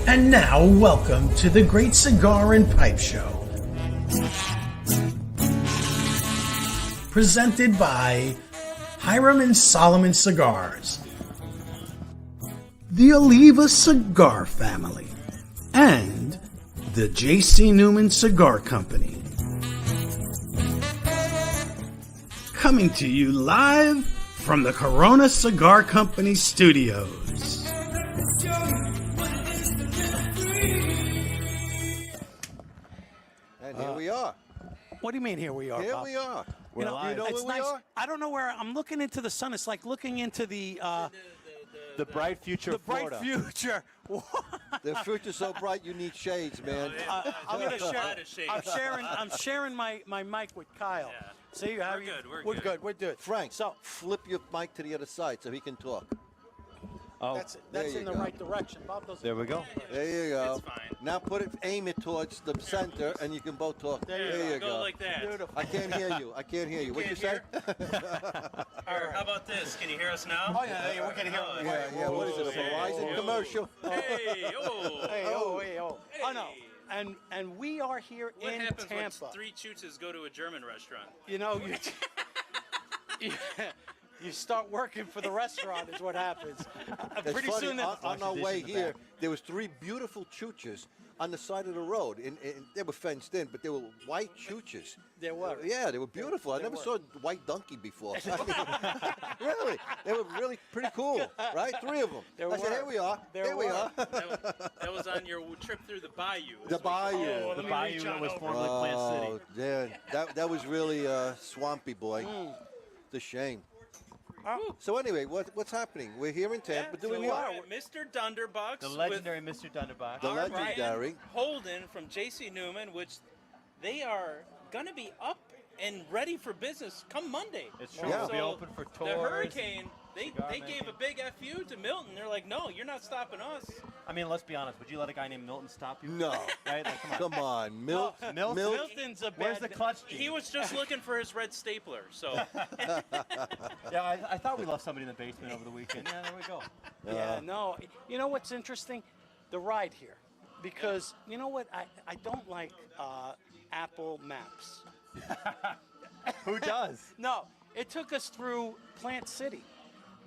And now, welcome to the Great Cigar and Pipe Show. Presented by Hiram and Solomon Cigars, the Oliva Cigar Family, and the J.C. Newman Cigar Company. Coming to you live from the Corona Cigar Company studios. And here we are. What do you mean here we are, Here Bob? we are. You know, you know it's where we nice. are? I don't know where I'm looking into the sun. It's like looking into the bright future of bright Florida. future. The future's so bright you need shades, man. I'm gonna share. I'm sharing my mic with Kyle. Yeah. See, how We're you? good, we're We're good. good. We're good. Frank, So flip your mic to the other side so he can talk. Oh, that's there you in the go. right direction. Bob doesn't. there we go. There you go. It's fine. Now aim it towards the center, and you can both talk. There you go go. like that. Beautiful. I can't hear you. I can't hear you. What'd you say? Or how about this? Can you hear us now? Oh yeah, we're gonna hear. Oh, Yeah. What is it? A Hey. Verizon Oh. commercial? Hey, oh. Hey, oh. Oh no. And we are here What in happens Tampa. when three chooches go to a German restaurant? You know, you start working for the restaurant is what happens. It's Pretty funny, soon, on our way in the here, there was three beautiful chooches on the side of the road. And they were fenced in, but they were white chooches. There were. Yeah, they were beautiful. I There never were. saw a white donkey before. Really, they were really pretty cool, right? Three of them. There I said, were. here we are. There Here we were. are. That was on your trip through the bayou. The bayou. Oh, The let me bayou reach that on was over. formerly Plant City. Yeah, that was really swampy, boy. It's a shame. So anyway, what's happening? We're here in Tampa doing so what? we're at Mr. Dunderbak's The legendary Mr. Dunderbak. The with legendary. Holden from J.C. Newman, which they are going to be up and ready for business come Monday. It's true. Yeah. We'll be open for tours. The Hurricane, they cigar gave making. a big FU to Milton. They're like, no, you're not stopping us. I mean, let's be honest. Would you let a guy named Milton stop you? No. Right? Like, come on. Come on, Milt. Milt? Milton's a Where's bad. the clutch He gene? was just looking for his red stapler. So Yeah, I thought we left somebody in the basement over the weekend. Yeah, there we go. Yeah, no. You know what's interesting? The ride here. Because, you know what? I don't like Apple Maps. Who does? No, it took us through Plant City.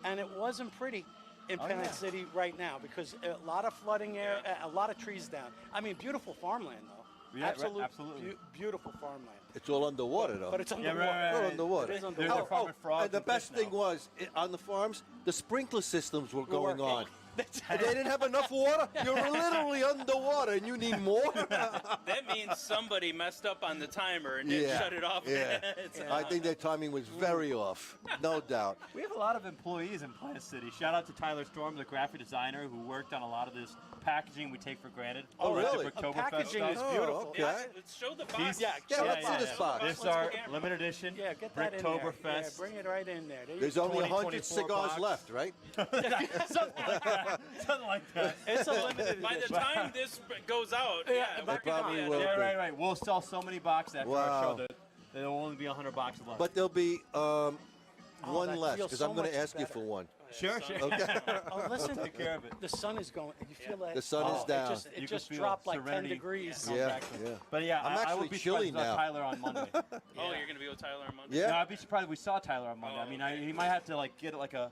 And it wasn't pretty in Plant yeah. City right now because a lot of flooding air, a lot of trees down. I mean, beautiful farmland, though. Yeah, right, Absolutely. Beautiful farmland. It's all underwater, though. But it's Yeah, underwater. right. All underwater. It is There's underwater. a farmer frog. And the best thing was, on the farms, the sprinkler systems were going working. on. If they didn't have enough water, you're literally underwater and you need more. that means somebody messed up on the timer and didn't shut it off. Yeah. It's- I think their timing was very off, no doubt. We have a lot of employees in Plant City. Shout out to Tyler Storm, the graphic designer, who worked on a lot of this packaging we take for granted. Oh, Like the really? Bricktoberfest Packaging stuff. is beautiful. Okay. Let's show the box. He's- Yeah, Yeah, let's see this box. This is our limited edition Yeah, get that in there. Yeah, Bricktoberfest. bring it right in there. There's only 100 2024 cigars box. left, right? Something like that. Something like that. It's a limited By the edition. time this goes out, Yeah, yeah, it we're might be gonna probably be will. Yeah, right. We'll sell so many boxes after our Wow. show that there will only be 100 boxes left. But there'll be one that less, feels because so I'm going much to ask you better. for one. sure, sure. Okay. Oh, listen. Take care of it. The sun is going. You feel that? The sun is It down. just, You it can just feel dropped like 10 serenity. degrees. Yeah, yeah. But yeah, I'm I actually would be chilly surprised now. about Tyler on Monday. Oh, you're gonna be with Tyler on Monday. Yeah. No, I'd be surprised if we saw Tyler on Monday. Oh, I mean, okay. he might have to like get like a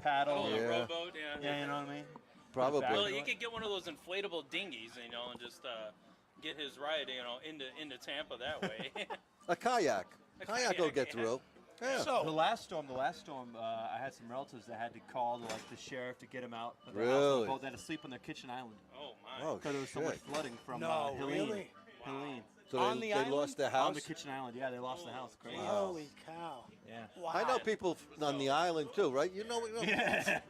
paddle. Oh, Yeah. a rowboat, yeah. Yeah, you know what I mean? Probably. Well, he could get one of those inflatable dinghies, you know, and just get his ride, you know, into Tampa that way. A kayak. A Kayak will kayak, get yeah. through. Yeah. So, The last storm, I had some relatives that had to call like the sheriff to get him out of their Really? house. On the boat. They had to sleep on their kitchen island Oh my. Oh, because there was so much shit. flooding from No, Helene. really? Helene. So On they, the they island? lost their On house? the kitchen island. Yeah, they lost the house. Crazy. holy cow! Yeah. Wow. I know people on the island, too, right? You know.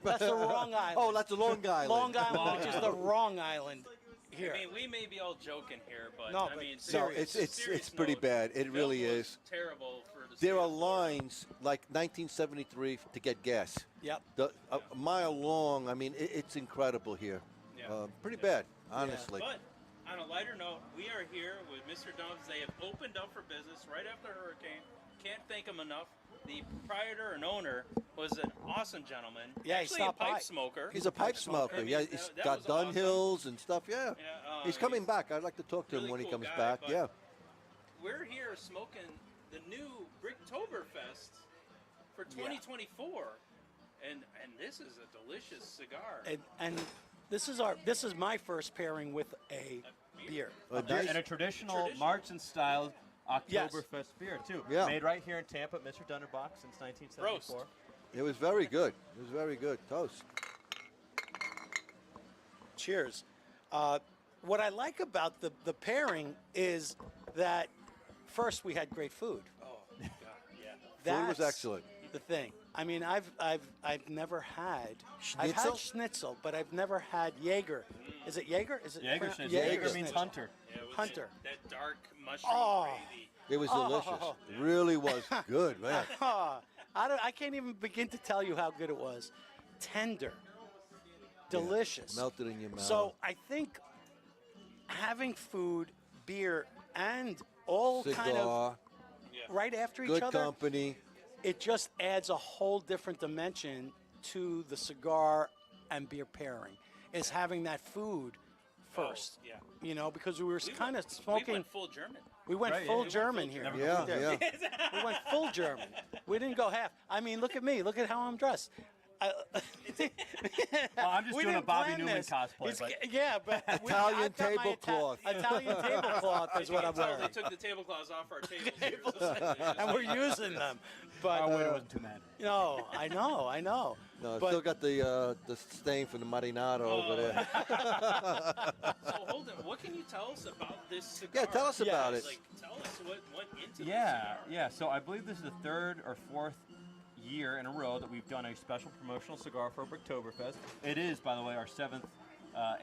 That's the wrong island. Oh, that's a Long Island. Long Island, which is the wrong island here. I mean, we may be all joking here, but No, I but mean, No, serious. it's pretty bad. It really was is. terrible for the There state are of Florida. lines like 1973 to get gas. Yep. A mile long. I mean, it's incredible here. Yeah. Pretty bad, honestly. But on a lighter note, we are here with Mr. Dubs. They have opened up for business right after Hurricane. can't thank him enough. The proprietor and owner was an awesome gentleman. Yeah, he Actually, a stopped pipe by. smoker. He's a pipe smoker. I mean, Yeah, he's that got was awesome. Dunhills and stuff. Yeah. He's coming he's back. I'd like to talk to him really when he cool comes guy, back. but Yeah. We're here smoking the new Bricktoberfest for 2024, and this is a delicious cigar. And this is my first pairing with a beer. Nice. And a traditional March and style Oktoberfest beer too. Yeah. Made right here in Tampa, Mr. Dunderbak since 1974. Roast. It was very good. It was very good. Toast. Cheers. What I like about the pairing is that first we had great food. Oh, God, yeah. Food was That's excellent. The thing. I mean, I've never had. I've Schnitzel? had schnitzel, but I've never had Jaeger. Is it Jaeger? Is it Jaeger pronounced- schnitzel. Jaeger means schnitzel. hunter. Yeah, it was Hunter. That dark mushroom Oh. gravy. It was Oh. delicious. It really was good, man. I can't even begin to tell you how good it was. Tender, delicious, Melted in your mouth. So I think having food, beer, and all kind of Cigar, right after good each other, company. it just adds a whole different dimension to the cigar and beer pairing. Is having that food first. yeah. You know, because we were kind of We smoking. went full German. We went Right, yeah, full we went German full here. German. Yeah, yeah. We went full German. We didn't go half. I mean, look at me. Look at how I'm dressed. Well, I'm just We doing a didn't Bobby plan Newman this. cosplay. It's- But yeah, but Italian I've got my tablecloth. Italian tablecloth is what I'm Tell they wearing, took the tablecloths off our tables here. and we're using them. But our waiter wasn't too mad. no, I know. No, But- still got the stain from the marinado over there. So Holden, what can you tell us about this cigar? Yeah, tell us about it. Like, tell us what went into this Yeah, cigar. yeah. So I believe this is the third or fourth year in a row that we've done a special promotional cigar for Bricktoberfest. It is, by the way, our seventh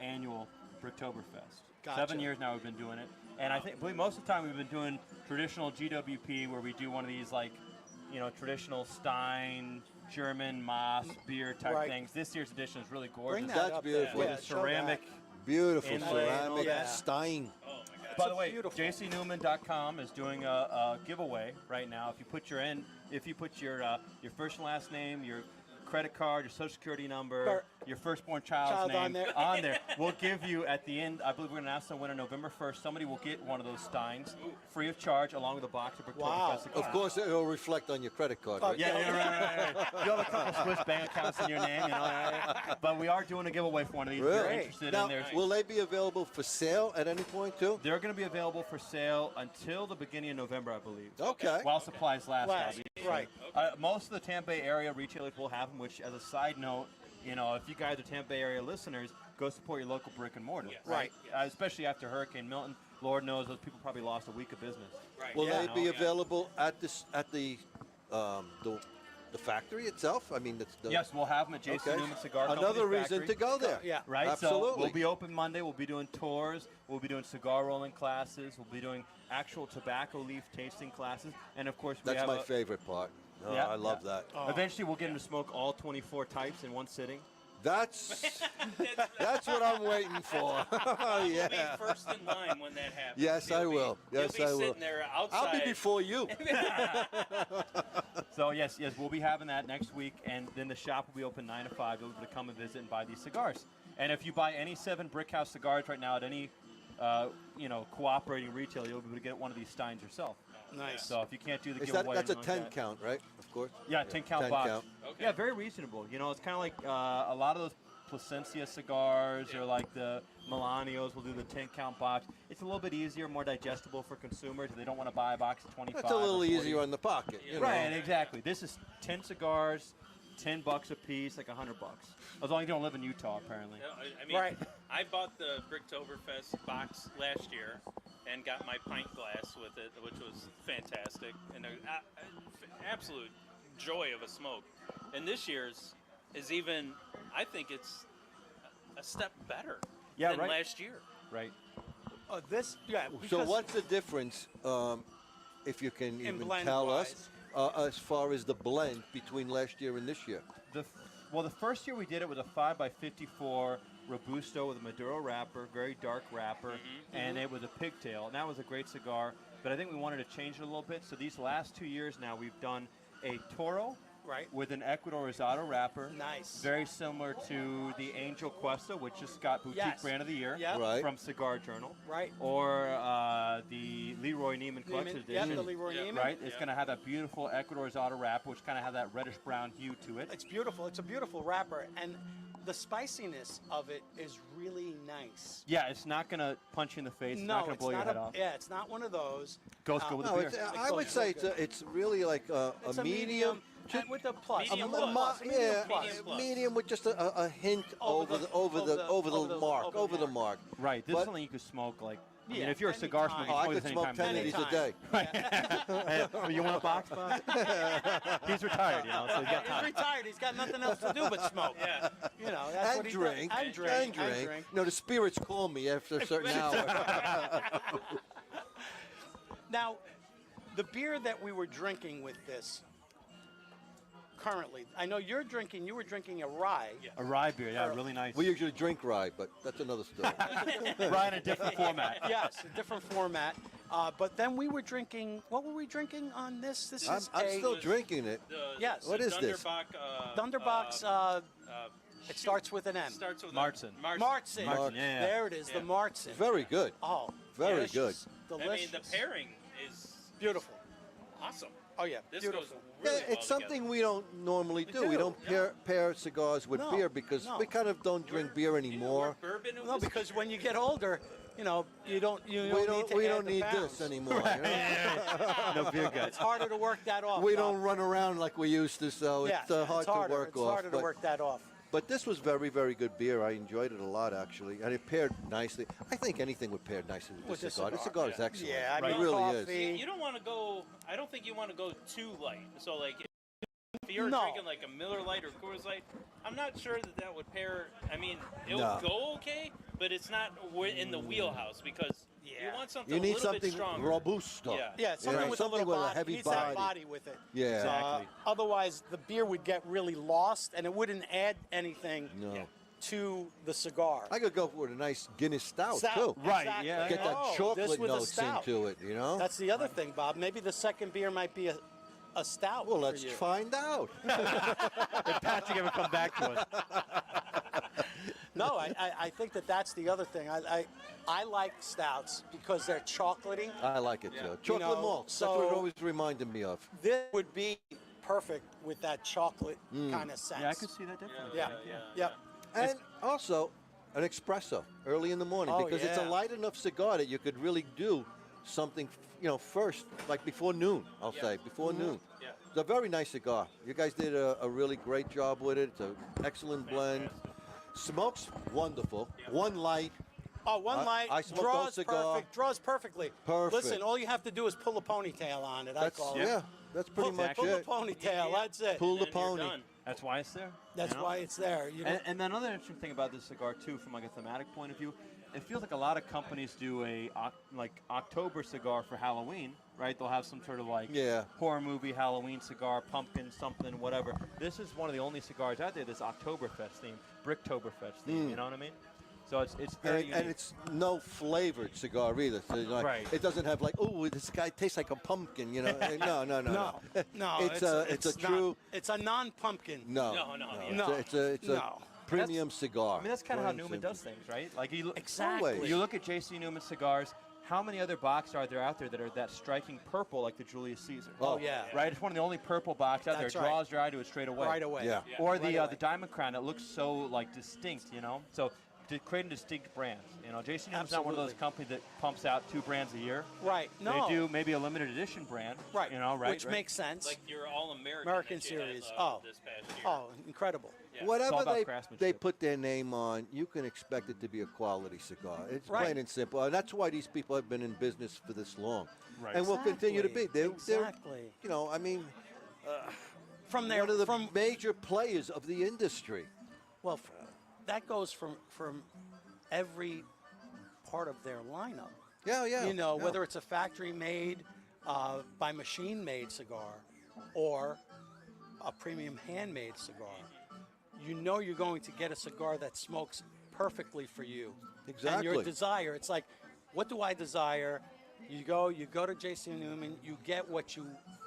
annual Bricktoberfest. Gotcha. 7 years now we've been doing it, and I believe most of the time we've been doing traditional GWP, where we do one of these traditional Stein, German, Moss beer type Right. things. This year's edition is really gorgeous. Bring that That's up beautiful. there. With Yeah, a show that. ceramic. Beautiful Inlay and all ceramic that. Stein. Oh my God. By the way, beautiful. jcnewman.com is doing a giveaway right now. If you put your first and last name, your credit card, your social security number, your firstborn child's Child name on there. we'll give you at the end. I believe we're going to announce the winner November 1st. Somebody will get one of those Steins free of charge, along with a box of Bricktoberfest Wow. cigars. Of course, it will reflect on your credit card. Right? Yeah, right. You have a couple Swiss bank accounts in your name, but we are doing a giveaway for one of these. If you're Really? interested Now, in there. will they be available for sale at any point too? They're going to be available for sale until the beginning of November, I believe. Okay. While supplies last. Last, obviously. right. Most of the Tampa Bay area retailers will have them, which, as a side note, if you guys are Tampa Bay area listeners, go support your local brick and mortar. Yes. Right. Especially after Hurricane Milton. Lord knows those people probably lost a week of business. Right. Will Yeah. they be available at the factory itself? I mean, Yes, we'll have them at JC Okay. Newman Cigar Company Another reason factory. to go there. Yeah. Right, Absolutely. so we'll be open Monday. We'll be doing tours. We'll be doing cigar rolling classes. We'll be doing actual tobacco leaf tasting classes, and of course we That's have my favorite part. Oh, Yeah, I love yeah. that. Eventually, we'll get them to smoke all 24 types in one sitting. That's what I'm waiting for. You'll be Yeah. first in line when that happens. Yes, I will. Yes, you'll be I will. sitting there outside. I'll be before you. So yes, we'll be having that next week, and then the shop will be open 9 to 5. You'll be able to come and visit and buy these cigars. And if you buy any 7 Brickhouse cigars right now at any cooperating retailer, you'll be able to get one of these Steins yourself. Nice. So if you can't do the Is that, giveaway, that's a or 10 anything like that- count, right? Of course. Yeah, 10 count 10 box. count. Okay. Yeah, very reasonable. It's kind of like a lot of those Placencia cigars or like the Milanios will do the 10 count box. It's a little bit easier, more digestible for consumers if they don't want to buy a box of 25. That's a little or 40. easier on the pocket. You know. Right, exactly. This is 10 cigars, $10 a piece, like $100. As long as you don't live in Utah, apparently. No, I mean, Right. I bought the Bricktoberfest box last year and got my pint glass with it, which was fantastic and an absolute joy of a smoke. And this year's is even, I think it's a step better Yeah, than right. last year. Right. So So what's the difference, if you can even blend tell us, wise? as far as the blend between last year and this year? The first year we did it with a 5x54 Robusto with a Maduro wrapper, very dark wrapper, and it was a pigtail. And that was a great cigar. but I think we wanted to change it a little bit. So these last 2 years now, we've done a Toro Right. with an Ecuador Rosado wrapper. Nice. Very similar to the Angel Cuesta, which just got Boutique Yes. Brand of the Year Yep. Right. from Cigar Journal. Right. Or the Leroy Neiman Collector's Yep, Edition. the Leroy Neiman. Right, it's Yeah. going to have that beautiful Ecuador Rosado wrapper, which kind of have that reddish-brown hue to it. It's beautiful. It's a beautiful wrapper, and the spiciness of it is really nice. Yeah, it's not going to punch you in the face. It's No, not going to blow your head off. Yeah, it's not one of those. Goes good with No, the beer. it's, It I goes would say so good. it's really like a It's medium. and with a plus. Medium a plus. plus. Medium Yeah, plus. Medium plus. medium with just a hint Over over the- the over the over the- mark, over the over the mark. mark. Right, this But- is something you could smoke like. I mean, Yeah, if you're a cigar anytime. smoker, Oh, I you could can smoke smoke 10 of these a Anytime. day. Hey, you want a box, Bob? He's retired, you know, so he's got He's time. retired. He's got nothing else to do but smoke. Yeah. You know, that's And what he drink, does. and And drink. drink. No, the spirits call me after a certain hour. Now, the beer that we were drinking with this currently, I know you were drinking a rye. Yeah. A rye beer, yeah, really nice. We usually drink rye, but that's another story. Rye in a different format. Yes, a different format. But then we were drinking, what were we drinking on this? This I'm is still drinking it. Yes. What is this? Dunderbak's, it starts with an M. Starts with Martzen. Martzen. Martzen, yeah. There it is, the Yeah. Martzen. Very good. Oh, Very delicious. I mean, Delicious. the pairing is Beautiful. awesome. Oh, yeah, This beautiful. goes really well It's something together. we don't normally do. We do, don't pair cigars with No, beer because no. we kind of don't drink beer anymore. We're bourbon and No, whiskey because guys. when you get older, you know, you don't We need don't to we add don't the need pounds. this anymore. You know? No beer guts. It's harder to work that off. We Bob. don't run around like we used to, so Yeah, it's hard to harder. work It's off. harder to work that off. But this was very, very good beer. I enjoyed it a lot, actually, and it paired nicely. I think anything would pair nicely with With this the cigar. This cigar, cigar is excellent. Yeah, I Right. mean, It really coffee. is. You don't want to go. I don't think you want to go too light. So like, if you're No. drinking like a Miller Lite or Coors Light, I'm not sure that would pair. I mean, it No. would go okay, but it's not in the wheelhouse because you Yeah. want something You a need little bit something stronger. robusto. Yeah. Yeah, something know, with something a little with a body. heavy needs that body. body with it. Yeah. Exactly. Otherwise, the beer would get really lost, and it wouldn't add anything No. to the cigar. I could go for a nice Guinness stout, Stout. too. Right, Exactly. yeah. Get that Oh, chocolate this with a notes stout. into it, you know? That's the other thing, Bob. Maybe the second beer might be a stout. Well, for let's you. find out. If Patrick ever come back to us. No, I think that's the other thing. I like stouts because they're chocolatey. I like it, Yeah. too. Chocolate know, malts. so- That's what it always reminded me of. This would be perfect with that chocolate kind of sense. Yeah, I could see that definitely. Yeah, yeah. And also, an espresso early in the morning Oh, because it's a yeah. light enough cigar that you could really do something, first, like before noon, I'll say, before noon. Yeah. It's a very nice cigar. You guys did a really great job with it. It's an excellent blend. Smokes wonderful. One light. Oh, one light I smoked draws old cigar. perfect. Draws perfectly. Perfect. Listen, all you have to do is pull a ponytail on it. I That's call it. yeah. That's pretty much pull the it. ponytail. That's it. Pull the And then you're pony. done. That's why it's there. That's you know? why it's there. You know? And then another interesting thing about this cigar too, from like a thematic point of view, it feels like a lot of companies do a October cigar for Halloween, right? They'll have some sort of like Yeah. horror movie Halloween cigar, pumpkin something, whatever. This is one of the only cigars out there that's Oktoberfest theme, Bricktoberfest theme. You know what I mean? So it's very unique. And it's no flavored cigar either. So Right. It doesn't have like, oh, this guy tastes like a pumpkin, No, no. no, It's a not- true It's a non-pumpkin. no. No, no, yeah. No. It's a No. premium cigar. I mean, that's kind of how Plain Newman simple. does things, right? Like you look, Exactly. You look at J.C. Newman cigars. How many other boxes are there out there that are that striking purple, like the Julius Caesar? Oh, yeah. Right. It's one of the only purple boxes out That's there. right. Draws your eye to it straight away. Right away. Yeah. Or Right the away. the Diamond Crown that looks so like distinct, So to create distinct brands, J.C. Newman's not one of those Absolutely. companies that pumps out 2 brands a year. Right. No. They do maybe a limited edition brand. Right. Right. Which makes sense. Like your All-American American that you had, series. Oh. this past year. Oh, incredible. Yeah. Whatever all about they craftsmanship. put their name on, you can expect it to be a quality cigar. It's Right. plain and simple. And that's why these people have been in business for this long. Right. And will continue to be. Exactly. From They're one of the from major players of the industry. well, that goes from every part of their lineup. Yeah, yeah. yeah. Whether it's a factory made by machine made cigar or a premium handmade cigar, you're going to get a cigar that smokes perfectly for you. And your Exactly. desire, it's like, what do I desire? You go to J.C. Newman, you get what you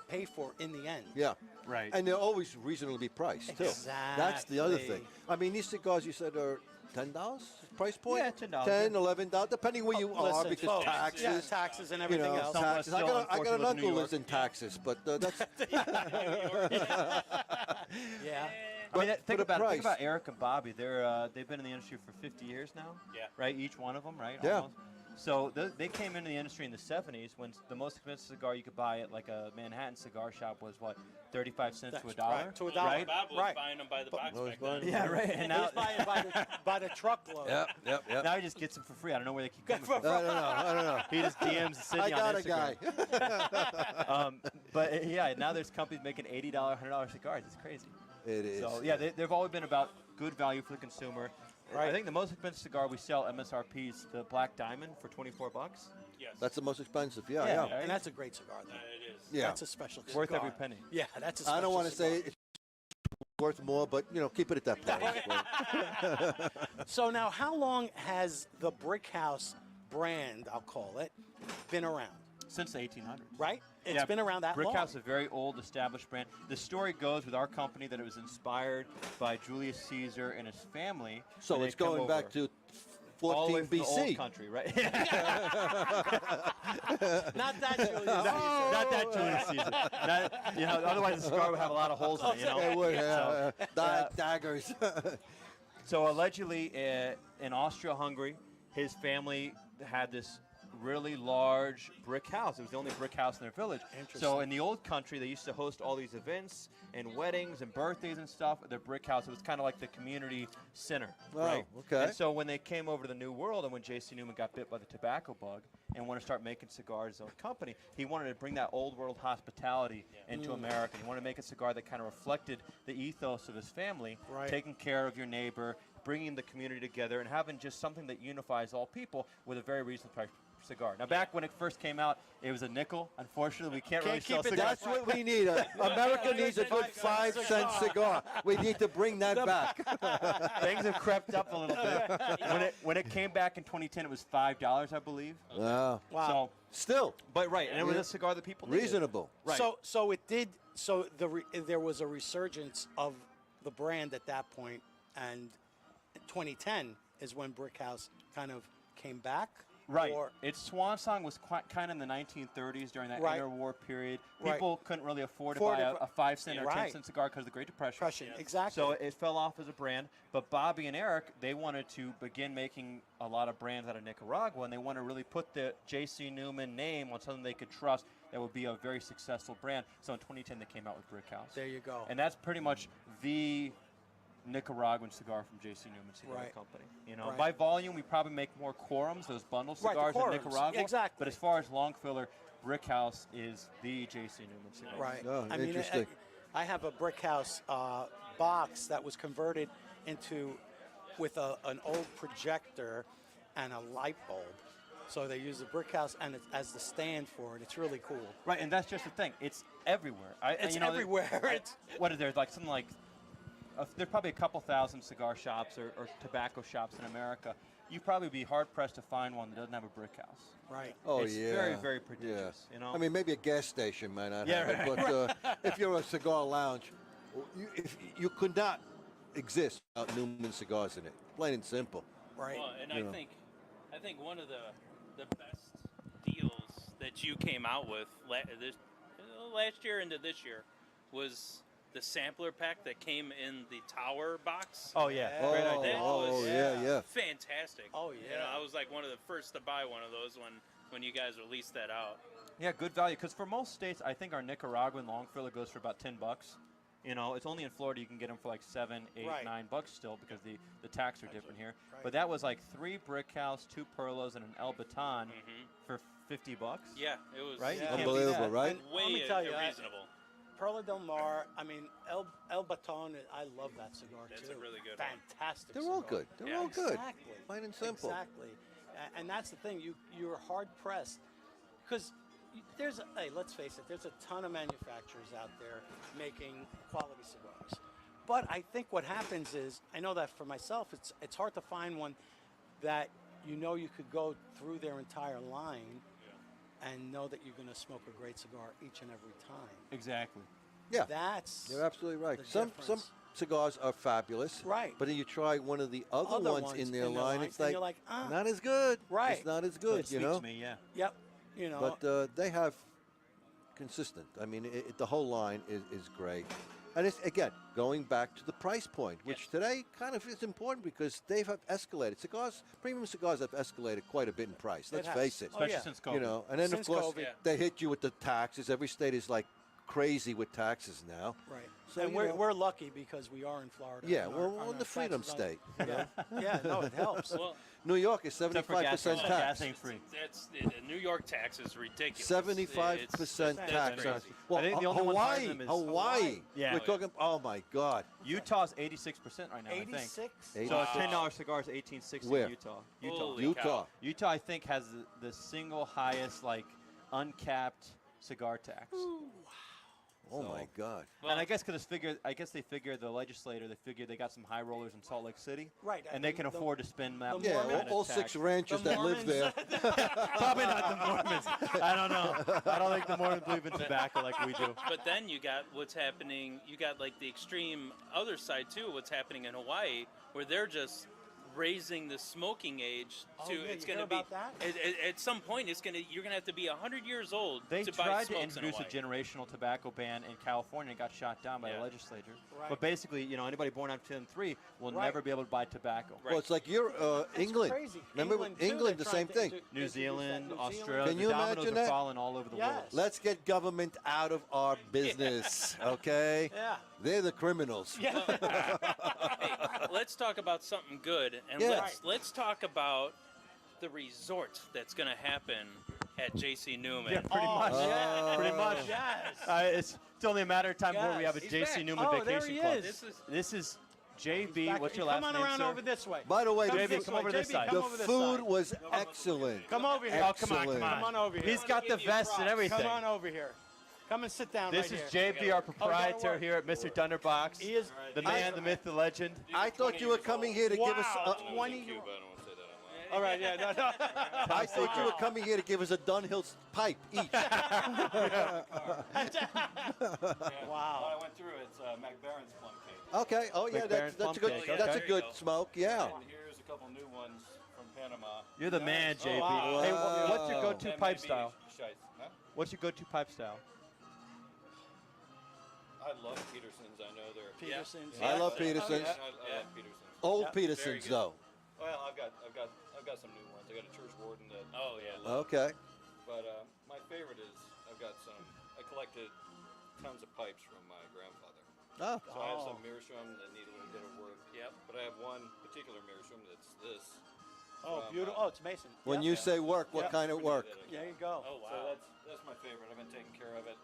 pay for in the end. Yeah. Right. And they're always reasonably priced, too. That's the other thing. I mean, these cigars you said are $10 price point? Yeah, $10. $10, $11, depending where you are, Listen, because folks, taxes. yeah, taxes and everything else. Some of us Taxes. still, I got an unfortunately, live in uncle New who lives York. in taxes, but that's Yeah. I mean, But think for the about price. Eric and Bobby. They've been in the industry for 50 years now. Yeah. Right, each one of them, right? Yeah. Almost. So they came into the industry in the 70s when the most expensive cigar you could buy at like a Manhattan cigar shop was what, 35 cents to a dollar. Right, to a dollar. Right? Bob was Right. buying them by the box Bob was back then. buying Yeah, right. And now, He's buying by the truckload. Yep. now he just gets them for free. I don't know where they keep coming from. I don't know. He just DMs Sydney I got on a guy. Instagram. But yeah, now there's companies making $80, $100 cigars. It's crazy. It is. So yeah, they've always been about good value for the consumer. Right. I think the most expensive cigar we sell MSRP is the Black Diamond for $24. Yes. That's the most expensive. Yeah. Yeah. And that's a great cigar, though. It is. Yeah. That's a special cigar. Worth every penny. Yeah, that's a special I don't want to cigar. say it's worth more, but keep it at that price. So now, how long has the Brickhouse brand, I'll call it, been around? Since the 1800s. Right? It's been around that long. Brickhouse is a very old established brand. The story goes with our company that it was inspired by Julius Caesar and his family. So when it's they come going back over. to All the way 14 from the old BC. country, right? Not that, Julius. Not that Julius Caesar. Otherwise the cigar would have a lot of holes in it. It would, So, daggers. So allegedly, in Austria-Hungary, his family had this really large brick house. It was the only brick house in their village. So in the old country, they used to host all these events and weddings and birthdays and stuff at their brick house. It was kind of like the community center, right? Okay. And so when they came over to the New World and when J.C. Newman got bit by the tobacco bug and wanted to start making cigars, his own company, he wanted to bring that old world hospitality into America. He wanted to make a cigar that kind of reflected the ethos of his family, Right. taking care of your neighbor, bringing the community together, and having just something that unifies all people with a very reasonable price cigar. Now, back when it first came out, it was a nickel. Unfortunately, we can't really sell keep it cigars. That's what we need. America needs a good 5-cent cigar. We need to bring that back. Things have crept up a little bit. When it came back in 2010, it was $5, I believe. Wow. Wow. So, Still but right, and it was a cigar that people needed. reasonable. Right. So it did. So there was a resurgence of the brand at that point, and 2010 is when Brickhouse kind of came back. Right. Or, Its swan song was quite kind of in the 1930s during that Right. interwar period. Right. People couldn't really afford to Afford buy it. a 5-cent or Right. 10-cent cigar because of the Great Depression. Depression, exactly. So it fell off as a brand. But Bobby and Eric, they wanted to begin making a lot of brands out of Nicaragua, and they want to really put the J.C. Newman name on something they could trust that would be a very successful brand. So in 2010, they came out with Brickhouse. There you go. And that's pretty much the Nicaraguan cigar from J.C. Newman Cigar Right. Company. Right. By volume, we probably make more quorums, those bundle Right, the cigars in quorums, Nicaragua. exactly. But as far as long filler, Brickhouse is the J.C. Newman cigar. Right. Oh, I mean, interesting. I have a Brickhouse box that was converted into with an old projector and a light bulb. So they use the Brickhouse and as the stand for it. It's really cool. Right, and that's just the thing. It's everywhere. It's everywhere. What is there? Like something like there's probably a couple thousand cigar shops or tobacco shops in America. You'd probably be hard pressed to find one that doesn't have a brick house. Right. Oh, It's yeah. very, very prodigious, Yeah. you know? I mean, maybe a gas station might not Yeah, have it, but if you're a cigar lounge, you could not exist without Newman cigars in it. Plain and simple. Right. Well, and I think one of the best deals that you came out with last year into this year was the sampler pack that came in the tower box. Oh, yeah. Yeah. Great Oh, idea. oh, yeah. Fantastic. Oh, You yeah. know, I was like one of the first to buy one of those when you guys released that out. Yeah, good value. Because for most states, I think our Nicaraguan long filler goes for about $10. You know, it's only in Florida you can get them for like $7, $8, Right. $9 still because the tax are different here. Right. But that was like 3 Brickhouse, 2 Perlos, and an El Baton for $50. Yeah, it was Right? You Yeah. can't beat Unbelievable, that. right? And let me way tell you, reasonable. Perla Del Mar, I mean, El Baton, I love that cigar That's too. a really good one. Fantastic They're all cigar. good. They're Yeah. all good. Exactly. Plain and simple. Exactly. And that's the thing, you're hard pressed because hey, let's face it, there's a ton of manufacturers out there making quality cigars. But I think what happens is, I know that for myself, it's hard to find one that you could go through their entire line and know that you're going to smoke a great cigar each and every time. Exactly. Yeah, That's you're absolutely right. the Some difference. cigars are fabulous. Right. But then you try one of the other ones in their line, it's and like, you're like, not as good. Right. It's not as But good, it you speaks know. to me, yeah. Yep. You know. But they have consistent. I mean, the whole line is great. And it's, again, going back to the price point, which today kind of is important because they have escalated. Premium cigars have escalated quite a bit in price. Let's has. face it. Oh, Especially yeah. since COVID. You know, and then Since of course COVID. they hit you with the taxes. Every state is like crazy with taxes now. right. So, and you we're, know- we're lucky because we are in Florida. Yeah, and we're our in the freedom taxes state. on- Yeah. No, it helps. Well, New York is Except for 75% gas, tax. gas ain't free. that's the New York tax is ridiculous. 75% That's tax. crazy. Well, I think the only one higher than them is Hawaii. Yeah. We're talking. Oh my God. Utah's 86% right now, I think. 86. So a Wow. $10 cigar is $18.60 Where? in Utah. Holy Utah. cow. Utah, I think, has the single highest, like, uncapped cigar tax. Oh So- my God. And I guess because they figure the legislator, they got some high rollers in Salt Lake City, Right. and they can afford to spend that. the Yeah, Mormon- all 6 ranchers The that live there. Probably not the Mormons. I don't know. I don't think the Mormons believe in tobacco like we do. But then you got what's happening. You got like the extreme other side too. What's happening in Hawaii, where they're just raising the smoking age to Oh, yeah, it's you going to hear be about that? at some point you're going to have to be 100 years old They to buy tried to smokes in introduce a Hawaii. generational tobacco ban in California and got shot down by Yeah. the legislature. Right. But basically, anybody born after 2003 will Right. never be able to buy tobacco. Right. Well, it's like England. Crazy. Remember England, too, England, they're the trying same thing. to New introduce that. Zealand, New Australia, Can you the dominoes imagine are that? falling all over the Yes. world. Let's get government out of our business, okay? Yeah. They're the criminals. Yeah. Hey, let's talk about something good, and Yeah. let's talk about the resort that's going to happen at JC Newman. Yeah, pretty Oh, much. yeah. Pretty much. Yes. It's only a matter of time before we have a Yes. He's JC back. Newman Oh, there vacation he club. is. This is JB. Back- What's your come last on name, around sir? over this way. By the way, Come the, this come way. over this JB, side. come the over this food side. was excellent. Come over here. Oh, come on, come on. Come on over here. He's got the give you vest and props. everything. Come on over here. Come and sit down This right is here. JB, our gotta proprietor work. here at Mr. Dunderbox. He is The man, the myth, the legend. I thought you were coming here to give us. Wow, 20 All right, yeah, no, no. I thought you were coming here to give us a Dunhill pipe each. Wow. I went through it's McBaron's plum cake. Okay. Oh yeah, McBaron's that's a plum good. cake, That's okay. a good smoke. Yeah. And here's a couple new ones from Panama. You're the man, JB. wow. Hey, what's your go-to That pipe may be style? Shites. Huh? What's your go-to pipe style? I love Petersons. I know they're. Peterson's. I love Yeah, Petersons. I love Petersons. Old Yeah, Petersons good. though. Well, I've got some new ones. I got a church warden that. Oh, yeah. I love. Okay. But my favorite is I collected tons of pipes from my grandfather. Oh. So I have some meerschaum that need a little bit of work. Yep. But I have one particular meerschaum that's this. Oh, from, beautiful. Oh, it's Mason. When Yeah. you say work, what Yeah. kind of work? There you go. Oh, So wow. that's my favorite. I've been taking care of it.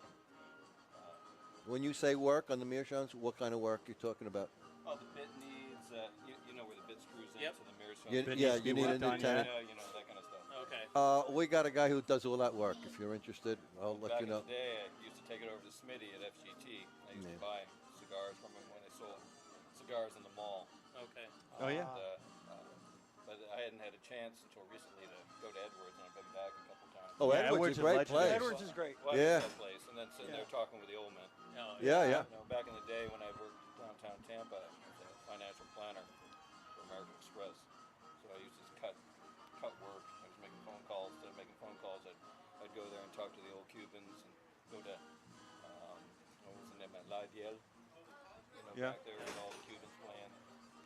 When you say work on the meerschaums, what kind of work you talking about? Oh, the bit needs, you know where the bit screws Yep. into the meerschaum. You, Bit yeah, needs to you be need a worked on, lieutenant. You know, that kind of stuff. Okay. We got a guy who does all that work. If you're interested, I'll let Back you know. in the day, I used to take it over to Smitty at FGT. I used to buy cigars from him when they sold cigars in the mall. Okay. Oh, yeah. But I hadn't had a chance until recently to go to Edwards, and I've been back a couple times. Oh, Yeah, Edwards is Edwards a is great legendary. place. Edwards is great. Well, I Yeah. miss that place, and then sitting there talking with the old men. Oh, Yeah, yeah. You know, back in the day when I worked downtown Tampa, I was a financial planner for American Express. So I used to cut work. I was making phone calls. Instead of making phone calls, I'd go there and talk to the old Cubans and go to what was the name? La Diel. Yeah. Back there with all the Cubans playing.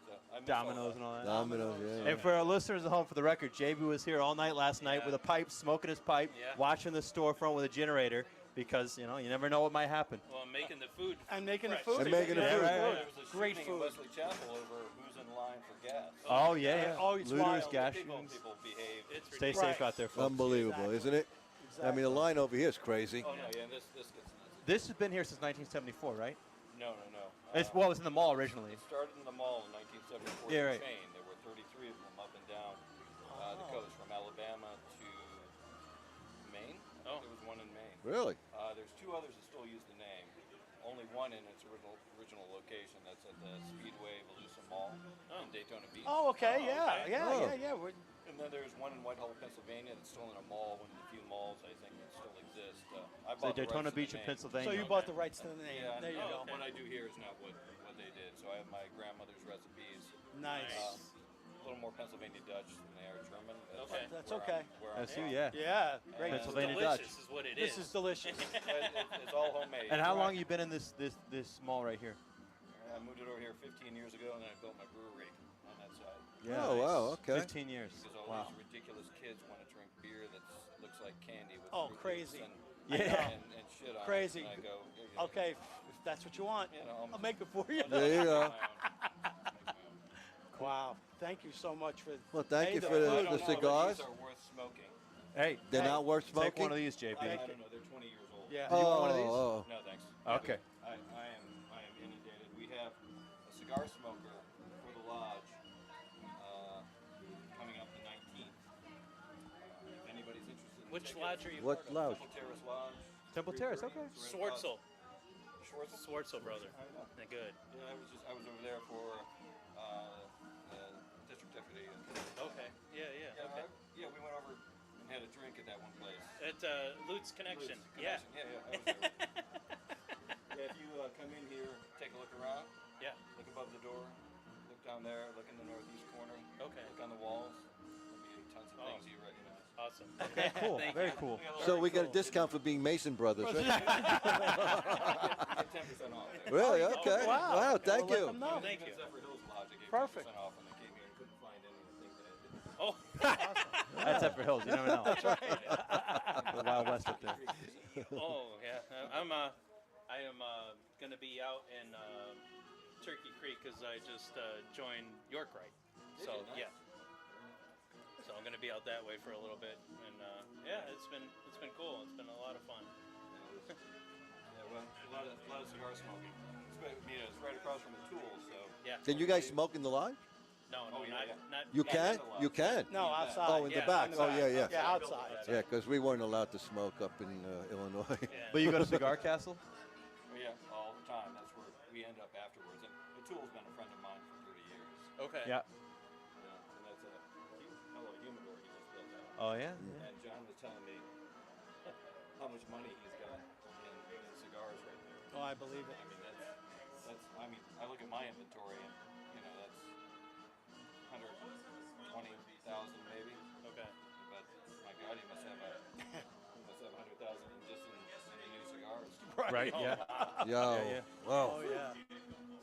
So I miss Dominoes and that. all that. Dominoes, yeah. And for our listeners at home, for the record, JB was here all night last night with a pipe, smoking his pipe, Yeah. watching the storefront with a generator, because you never know what might happen. Well, I'm making the food. And making the fresh. food. And making the Yeah, food. right, There right. was a Great shooting in food. Wesley Chapel over who's in line for gas. Oh yeah, Oh, it's looters, wild. gas People shootings. behave. It's Stay ridiculous. safe out there, folks. Unbelievable, Exactly. isn't it? I mean, the line over here is crazy. Oh no, yeah, this gets nuts. This has been here since 1974, right? No. It's well, it was in the mall originally. It started in the mall in 1974 Yeah, in right. Maine. There were 33 of them up and down the coast from Alabama to Maine. Oh. There was one in Maine. Really? There's two others that still use the name. Only one in its original location. That's at the Speedway Volusia Mall in Daytona Beach. Oh, okay. Yeah, okay. yeah, Oh. yeah, yeah. We're, And then there's one in Whitehall, Pennsylvania that's still in a mall, one of the few malls I think that still exist. I So bought the Daytona rights to the Beach in name. Pennsylvania. So you bought the rights to the name. Yeah, There you go. What I do here is not what they did. So I have my grandmother's recipes. Nice. A little more Pennsylvania Dutch than they are German. Okay. That's where okay. where I'm That's you, from. yeah. Yeah, great. Pennsylvania delicious Dutch. is what it This is delicious. It's all homemade. And how long you been in this mall right here? I moved it over here 15 years ago, and then I built my brewery on that side. Oh, wow, okay. 15 years. Because all Wow. these ridiculous kids want to drink beer that looks like candy with Oh, Fruit Loops crazy. and, Yeah. and shit on Crazy. it. And I go, "Here you go." Okay, if that's what you want, You know, I'll make it for you. There you go. Wow. Thank you so much for. Well, thank you Hey, for the- I the don't know, but cigars. These are worth smoking. Hey, They're not worth smoking? take one of these, JP. I don't know. They're 20 years old. Yeah. you want one of these? Oh, No, thanks. Okay. I am inundated. We have a cigar smoker for the lodge coming up the 19th. If anybody's interested in Which tickets, lodge are you What part of? lodge? Temple Terrace Lodge. Temple Terrace, okay. It's right across- Schwartzel. Schwartzel? Schwartzel, brother. I know. They're good. Yeah, I was over there for district deputy. Okay. Yeah, yeah. Okay. Yeah, we went over and had a drink at that one place. At Lutz Connection. Lutz Yeah. Connection. Yeah, I was there. Yeah, if you come in here, take a look around, Yeah. look above the door, look down there, look in the northeast corner, Okay. look on the walls. There'll be tons of Oh. things you recognize. Awesome. Okay, cool. Thank Very you. cool. so we get a discount for being Mason Brothers, right? You get 10% off there. Really? Okay. Wow. Wow, thank Well, let you. them know. Thank Even you. at Zephyr Hills Lodge, I gave Perfect. 10% off when they came here and couldn't find any of the things that I did. Oh. That's Zephyr Hills. You never know. The Wild West up there. Oh yeah. I am gonna be out in Turkey Creek because I just joined York Right. Did So you? Nice. yeah. So I'm gonna be out that way for a little bit, and yeah, it's been cool. It's been a lot of fun. Yeah, well, a lot of cigar smoking. It's right across from the tools, so. Yeah. Can you guys smoke in the lodge? No, Oh, yeah, yeah. not. You not can? in the lodge. You can? No, outside. Oh, in the Yeah, back. in the Oh, back. yeah, yeah. Yeah, outside. Yeah, because we weren't allowed to smoke up in Illinois. Yeah. But you go to Cigar Castle? Yeah, all the time. That's where we end up afterwards. And the tool's been a friend of mine for 30 years. Okay. Yeah. And that's a hello humidor he just built out. Oh, yeah? And John was telling me how much money he's got in cigars right there. Oh, I believe it. I mean, I look at my inventory and, that's 120,000 maybe. Okay. But my God, he must have 100,000 just in the new cigars. Right, yeah. Yo. Yeah, yeah. Wow. Oh yeah.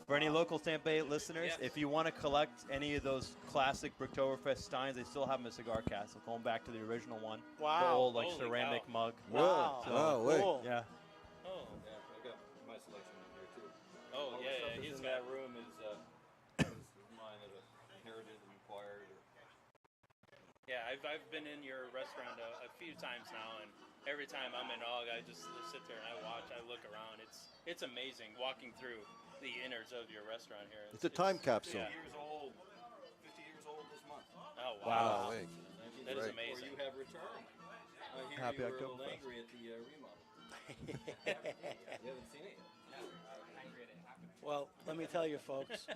For any local Tampa Bay listeners, Yes. if you want to collect any of those classic Bricktoberfest steins, they still have them at Cigar Castle, going back to the original one. The Wow. old, like, Holy ceramic cow. mug. Wow. Really? Wow, wait. Cool. Yeah. Oh. Yeah, I got my selection in here too. Oh All the yeah, stuff yeah. that's He's in got. that room is mine that I inherited and acquired. Yeah, I've been in your restaurant a few times now, and every time I'm in awe, I just sit there and I watch, I look around. It's amazing walking through the innards of your restaurant here. It's a time capsule. 50 years old. 50 years old this month. Oh Wow. wow. Wait. That is Great. amazing. Or you have returned. I hear Happy you were a little Oktoberfest. angry at the remodel. You haven't seen it yet. Well, let me tell you, folks,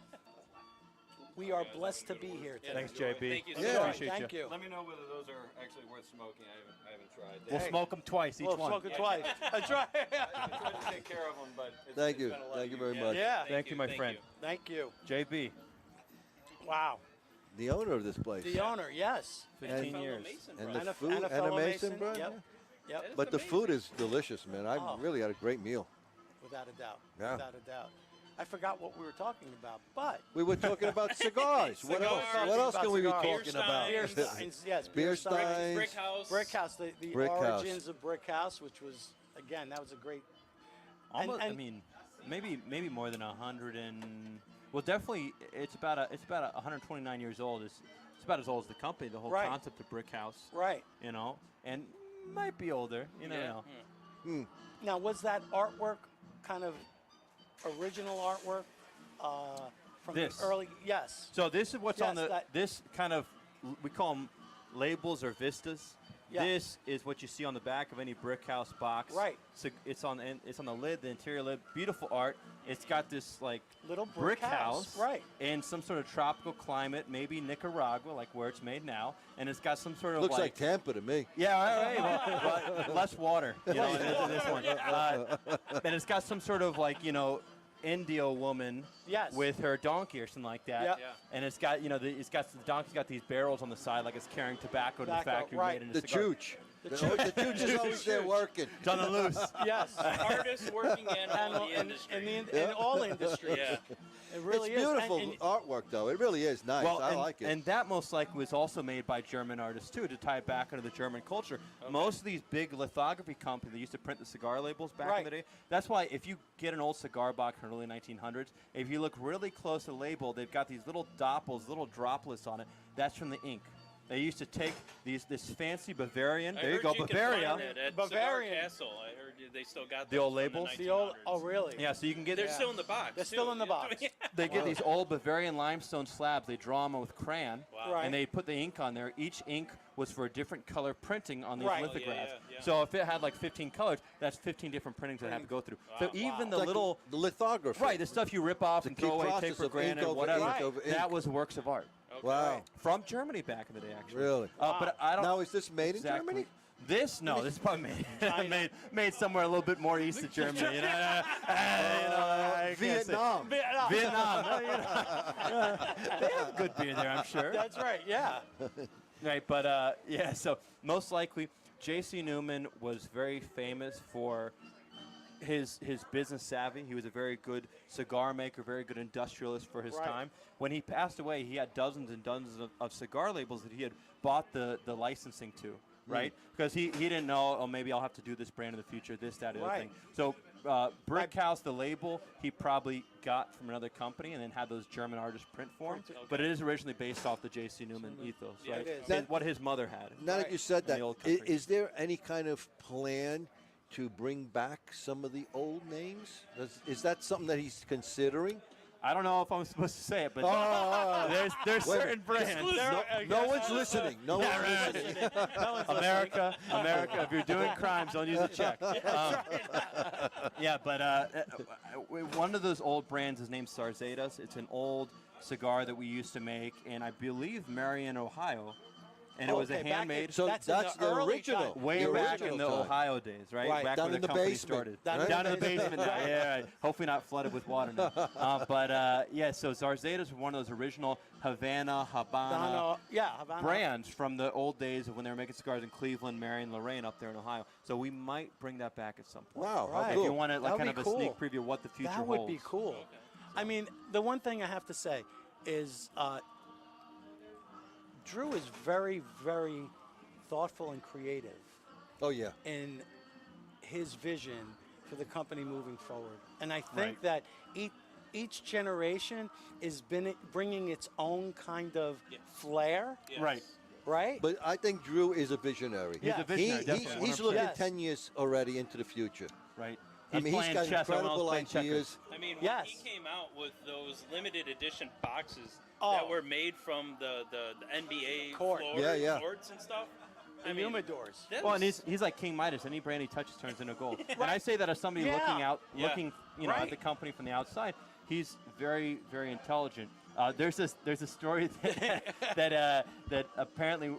we are blessed to be here today. Thanks, JP. Thank you so Yeah. much. Appreciate Thank you. Let me know whether those are actually worth smoking. I haven't tried. We'll Hey. smoke them twice, each We'll one. smoke it twice. That's right. I tried to take care of them, but Thank it's you. been a lot Thank you of very years. much. Yeah. Thank you, my friend. Thank you. JB, Wow. The owner of this place. The owner, yes. 15 Fellow years. Mason, And bro. the And a- food and a fellow Mason, Mason, bro. yep. yeah. Yep. That is But the food amazing. is delicious, man. I Oh. really had a great meal. Without a doubt. Yeah. Without a doubt. I forgot what we were talking about, but We were talking about cigars. What else? Cigars. What else About can we be cigars. talking about? beer steins, yes, Beer steins. Brickhouse. Brickhouse, the Brickhouse. origins of Brickhouse, which was again that was a great. Almost, I and- mean, maybe more than 100 and well, definitely it's about 129 years old. It's about as old as the company. The whole Right. concept of Brickhouse, Right and might be older. You never Yeah. know. now, was that artwork kind of original artwork from This. the early? Yes. So this is what's on Yes, the that- this kind of we call them labels or vistas. Yeah. This is what you see on the back of any Brickhouse box. Right. So it's on the lid, the interior lid. Beautiful art. It's got this like Little brick house, right. in some sort of tropical climate, maybe Nicaragua, like where it's made now, and it's got some sort of Looks like Tampa to me. Yeah, right. Well, less water, in this one. And it's got some sort of Indio woman Yes. with her donkey or something like that. Yep. Yeah. And it's got, the donkey's got these barrels on the side like it's carrying tobacco to the Tobacco, factory right. made into The cigar. chooch. The chooch is always there working. Done and loose. Yes. Hardest working animal in the industry. In all industries. Yeah. It really It's is. beautiful And artwork, though. It really is nice. Well, I like it. And that most likely was also made by German artists, too, to tie it back into the German culture. Most of these big lithography companies that used to print the cigar labels back in Right. the day, that's why if you get an old cigar box from the early 1900s, if you look really close to the label, they've got these little doppels, little droplets on it. That's from the ink. They used to take this fancy Bavarian. I There you heard go, can Bavaria. find it at Bavarian. Cigar Castle. I heard they still got The those old from labels? the old. 1900s. Oh, really? Yeah, so you can get They're still in the box. They're too. still in the box. They get these old Bavarian limestone slabs. They draw them with crayon, Wow. Right. and they put the ink on there. Each ink was for a different color printing on these Right. lithographs. Yeah. So if it had like 15 colors, that's 15 different printings that have to go through. So even the It's like little the lithography. right, the stuff you rip off The and throw key away, process take for of granted, ink over whatever, ink over ink. that was works of art Okay. Wow. from Germany back in the day, actually. Really? But I don't. Now, is this made exactly. in Germany? This is probably made somewhere a little bit more east of Germany. I can't say. Vietnam. Vietnam. No, they have good beer there, I'm sure. That's right. Yeah. Right, but so most likely J.C. Newman was very famous for his business savvy. He was a very good cigar maker, very good industrialist for his Right. time. When he passed away, he had dozens and dozens of cigar labels that he had bought the licensing to, right? Because he didn't know, oh, maybe I'll have to do this brand in the future, this, that, the other Right. thing. So Brickhouse, the label, he probably got from another company and then had those German artists print for him. But it is originally based off the J.C. Newman ethos, Yeah, right? it It's what his mother had. Now that you said In that, the old country. is there any kind of plan to bring back some of the old names? Is that something that he's considering? I don't know if I'm supposed to say it, but there's Wait a certain brands. No one's listening. No one's right. listening. America, if you're doing crimes, don't use a check. But one of those old brands is named Sarzetas. It's an old cigar that we used to make in, I believe, Marion, Ohio. And it was a Okay, back handmade. in- So That's that's in the the early original. time. Way the back in original the time. Ohio days, right? Right, Back down when in the the company basement. started. Down in Down the in the basement now. Yeah, right. Hopefully not flooded with water now. So Zarzetas were one of those original Havana Havana. brands from the old days of when they were making cigars in Cleveland, Marion, Lorraine up there in Ohio. So we might bring that back at some point. Wow, how Right. If cool. you want to, That like would kind of be a cool. sneak preview of what the future That would holds. be cool. I mean, the one thing I have to say is Drew is very, very thoughtful and creative Oh, yeah. in his vision for the company moving forward. And I think Right. that each generation is bringing its own kind of flair, Yes. Right. right? But I think Drew is a visionary. He's a visionary, definitely. He's looking 100%. 10 years already into the future. Right. I mean, he's playing got chess, everyone else incredible playing checkers. ideas. I mean, when Yes. he came out with those limited edition boxes Oh. that were made from the NBA Court. Yeah. courts and stuff. The I mean, humidors. that Well, and was- he's like King Midas. Any brand he touches turns into gold. And I say that as somebody Yeah. looking at Right. the company from the outside. He's very, very intelligent. There's a story that apparently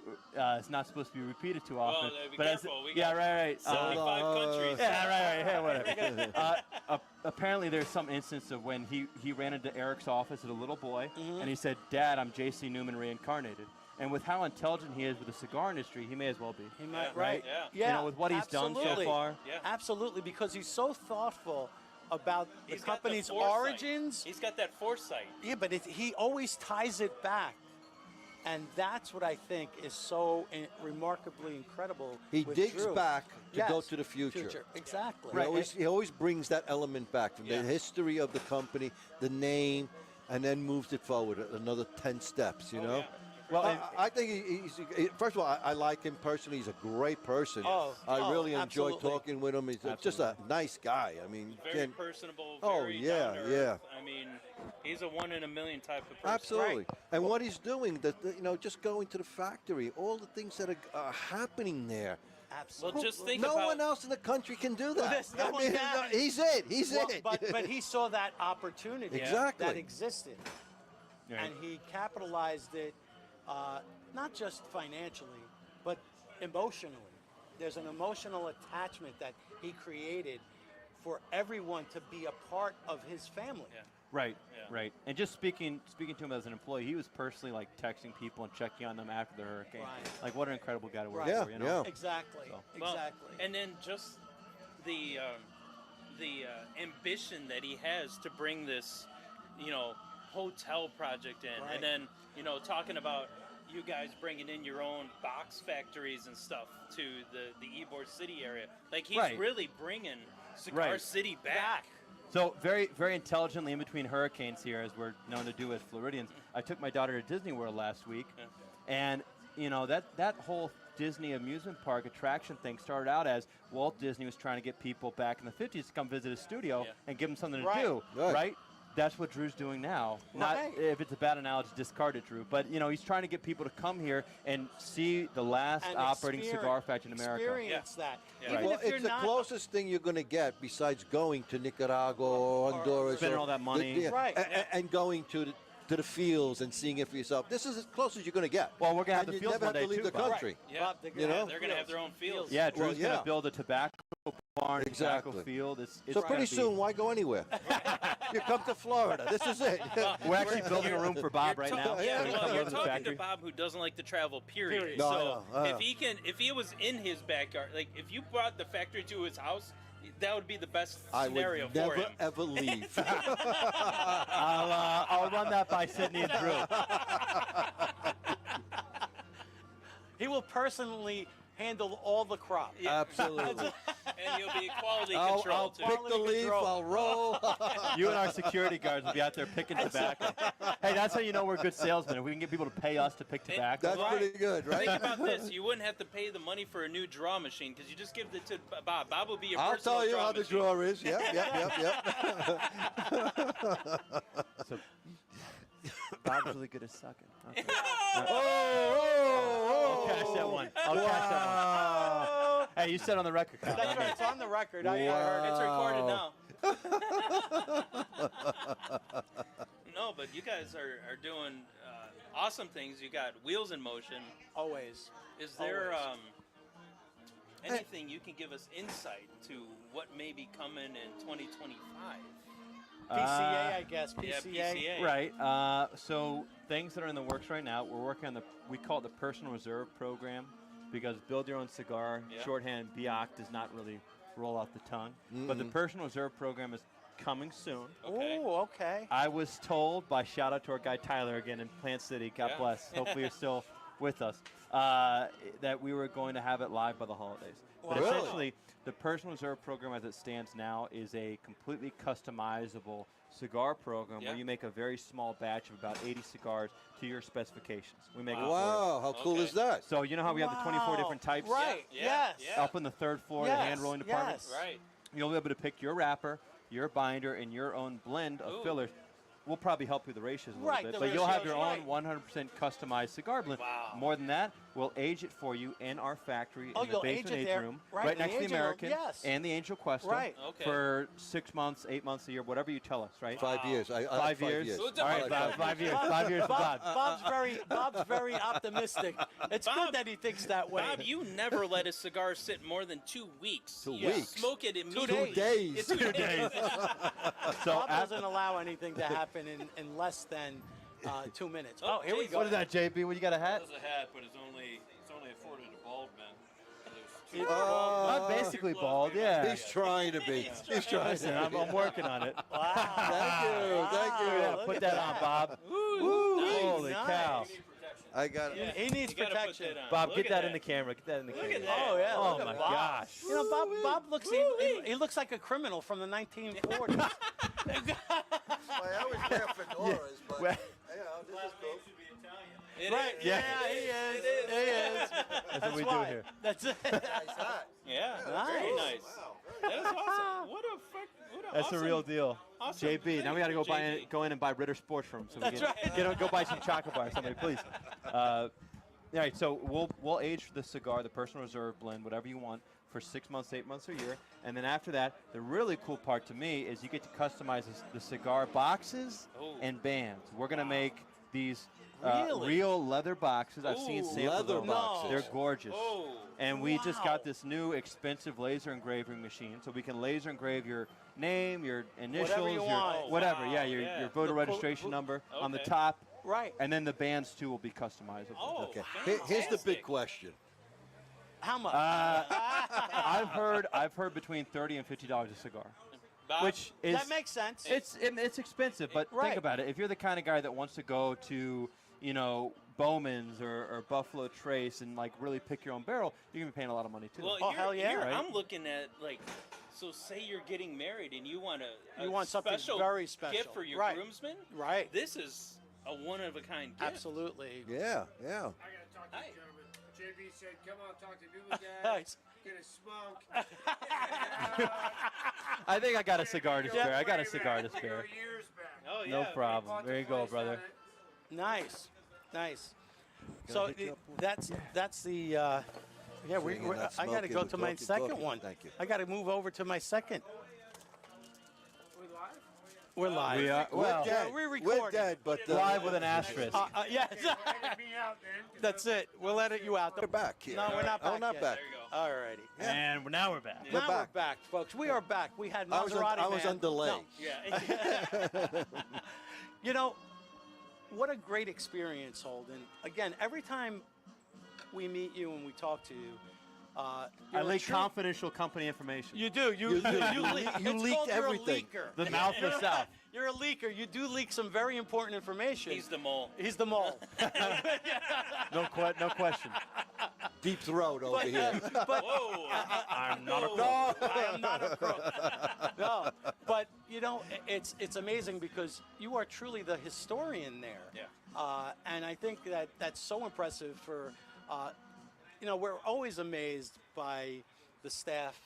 is not supposed to be repeated too often. be but careful. We yeah, got right. 75 countries. Yeah, right. Hey, whatever. Apparently, there's some instance of when he ran into Eric's office as a little boy, and he said, "Dad, I'm J.C. Newman reincarnated." And with how intelligent he is with the cigar industry, he may as well be. He might, Yeah. right? Yeah. Yeah. You know, with what he's done so absolutely. far. Yeah. Absolutely, because he's so thoughtful about the He's got the company's foresight. origins. He's got that foresight. Yeah, but he always ties it back. And that's what I think is so remarkably incredible. He with digs Drew. back to go Yes, to the future. Exactly. He always brings that element back from Yeah. the history of the company, the name, and then moves it forward another 10 steps, you know? Yeah. Well, and- I think first of all, I like him personally. He's a great person. I really enjoy absolutely. talking with him. He's just a nice guy. I mean, Very personable. Oh, Very yeah, down to yeah. earth. I mean, he's a one in a million type of person. absolutely. And what he's doing, just going to the factory, all the things that are happening there. Absolutely. Well, just think No about one else in the country can do that. There's no I one mean, can. he's it. He's Well, it. but he saw that opportunity Exactly. that existed, Right. and he capitalized it, not just financially, but emotionally. There's an emotional attachment that he created for everyone to be a part of his family. Yeah. Right, Yeah. right. And just speaking to him as an employee, he was personally like texting people and checking on them after the hurricane. Right. Like, what an incredible guy to work Right. for, you know? Yeah. Exactly. So. Well, Exactly. and then just the ambition that he has to bring this, hotel project in, Right. and then talking about you guys bringing in your own box factories and stuff to the Ybor City area. Like he's Right. really bringing Cigar Right. City back. So very, very intelligently in between hurricanes here, as we're known to do as Floridians, I took my daughter to Disney World last week, Yeah. and that whole Disney amusement park attraction thing started out as Walt Disney was trying to get people back in the 50s to come visit his studio Yeah. and give them something to Right. do, Right. right? That's what Drew's doing now. Not Right. if it's a bad analogy, discard it, Drew. But he's trying to get people to come here and see the last And operating cigar factory in America. Experience that. Yeah. Even Well, if you're it's the not closest thing you're going to get besides going to Nicaragua or Honduras. Spending or all that money. Right. And going to the fields and seeing it for yourself. This is as close as you're going to get. Well, we're gonna have And the you fields never one have to day leave too, the Bob. country. Yeah. Bob, they're You know? They're gonna have their own fields. Yeah, Drew's yeah. going to build a tobacco barn, Exactly. tobacco field. It's So gonna pretty be- soon, why go anywhere? You come to Florida. This is it. We're actually building a room for Bob right now. Yeah, so he can well, come you're over to the talking factory. to Bob, who doesn't like to travel. Period. No, I So know, I know. if he was in his backyard, like if you brought the factory to his house, that would be the best I scenario would for never him. ever leave. I'll run that by Sydney and Drew. He will personally handle all the crop. Absolutely. And you'll be quality I'll control too. pick the Quality leaf. control. I'll roll. You and our security guards will be out there picking tobacco. Hey, that's how you know we're good salesmen. If we can get people to pay us to pick tobacco. That's Right. pretty good, right? Think about this: you wouldn't have to pay the money for a new draw machine because you just give it to Bob. Bob will be your I'll personal tell you draw how the machine. drawer is. Yep. So, Bob's really good at sucking. Okay. Oh, I'll cash that one. I'll cash that one. Hey, you said on the record. Kyle. That's right. It's on the record. I heard it. It's recorded now. No, but you guys are doing awesome things. You got Wheels in Motion. Always. Is there Always. anything you can give us insight to what may be coming in 2025? PCA, I guess. Yeah, PCA. PCA. Right. So things that are in the works right now, we're working on we call it the Personal Reserve Program, because build your own cigar, Yeah. shorthand BIOC does not really roll off the tongue. But the Personal Reserve Program is coming soon. Okay. Oh, okay. I was told by shout out to our guy Tyler again in Plant City, God Yeah. bless, hopefully you're still with us, that we were going to have it live by the holidays. But Wow. essentially, the Personal Reserve Program as it stands now is a completely customizable cigar program Yeah. where you make a very small batch of about 80 cigars to your specifications. We make it for Wow, how cool Okay. is that? you. So you know how we have the 24 different types Right. Yeah, Yes. yeah. up on the third floor of the hand rolling department? Yes. Right. You'll be able to pick your wrapper, your binder, and your own blend of Ooh. fillers. We'll probably help you with the ratios a little Right, bit, the but you'll have ratios, your own right. 100% customized cigar blend. Wow. More than that, we'll age it for you in our factory Oh, in the you'll age basement it age there, room, right, in the next to the aging room, American yes. and the Angel Cuesta Right. Okay. for 6 months, 8 months, a year, whatever you tell us, right? 5 years. I like 5 years. Well, All right, Bob, 5 years. 5 years for Bob. Bob's very optimistic. It's Bob- good that he thinks that way. Bob, you never let a cigar sit more than 2 weeks. 2 You weeks? Smoke it immediately. 2 days. It's 2 days. So Bob doesn't allow anything to happen in less than 2 minutes. Oh, here we go. what is that, JB? What, you got a hat? It's a hat, but it's only afforded to bald men. There's I'm basically bald, yeah. He's trying to be. He's trying Listen, to be. I'm working on it. Wow. Thank you. Thank you. Yeah, look put at that that. on, Bob. Ooh, Holy nice. cow. I got it. Yeah, He needs you gotta put protection. that on. Bob, Look get at that in the camera. Get that in the camera. at that. Oh yeah. Oh, look at my Bob. gosh. You know, Bob looks he looks like a criminal from the 1940s. I always wear fedoras, but Well- this is cool. It Right? is. Yeah, he is. He is. That's what we do why. here. That's it. Yeah, Nice. very nice. That is awesome. What a That's awesome, the real deal. awesome JB, now we got to go JB. go in and buy Ritter Sports from him. So That's we right. can go buy some chocolate bar, somebody, please. All right, so we'll age the cigar, the personal reserve blend, whatever you want, for 6 months, 8 months, or a year, and then after that, the really cool part to me is you get to customize the cigar boxes Oh. and bands. We're gonna make these Really? real leather boxes. I've seen Ooh, samples leather of them. boxes. They're gorgeous. Oh. And we just Wow. got this new expensive laser engraving machine, so we can laser engrave your name, your initials, you your want. whatever. Wow, Yeah, your yeah. voter The registration number on the Okay. top, Right. and then the bands too will be customizable. Oh, Okay. Here's the big fantastic. question. How much? I've heard between $30 and $50 a cigar, Bob, which is that makes sense. it's expensive, but Right. think about it. If you're the kind of guy that wants to go to, Bowman's or Buffalo Trace and like really pick your own barrel, you're gonna be paying a lot of money too. well, Oh, here, hell yeah. here Right? I'm looking at so say you're getting married and you want You want something special very special. gift for your Right. groomsman. Right. This is a one-of-a-kind gift. Absolutely. Yeah, yeah. I gotta talk to Hi. the gentleman. JB said, "Come on, talk to Newman guys. Nice. Get a smoke." I think I got a cigar to spare. Yeah. I got a cigar to Go spare. years back. Oh yeah. No problem. Bought There the you go, place brother. on it. Nice. Nice. Can I So hit you up one? that's the yeah. So you're not I got to smoking, go we're to my talking second coffee. one. Thank you. I got to move over to my second. We live? We're live. We are We're well dead. we're We're recording. dead, but live with an asterisk. Yes. Edit me out then. 'cause That's it. We'll edit you out. we're back here. No, we're not back. Oh, not yet. back. There you go. All righty. And now we're back. We're Now back. we're back, folks. We are back. We had I was Maserati on Man. delay. No. Yeah. What a great experience, Holden. Again, every time we meet you and we talk to you, I you're a leak true- confidential company information. You do. You do. You, You leak. leak- you It's leaked called everything. You're a leaker. The mouth of the South. You're a leaker. You do leak some very important information. He's the mole. He's the mole. No question. Deep throat over here. But Whoa. I'm not a crook. No. I am not a crook. No, but it's amazing because you are truly the historian there. Yeah. And I think that's so impressive for, we're always amazed by the staff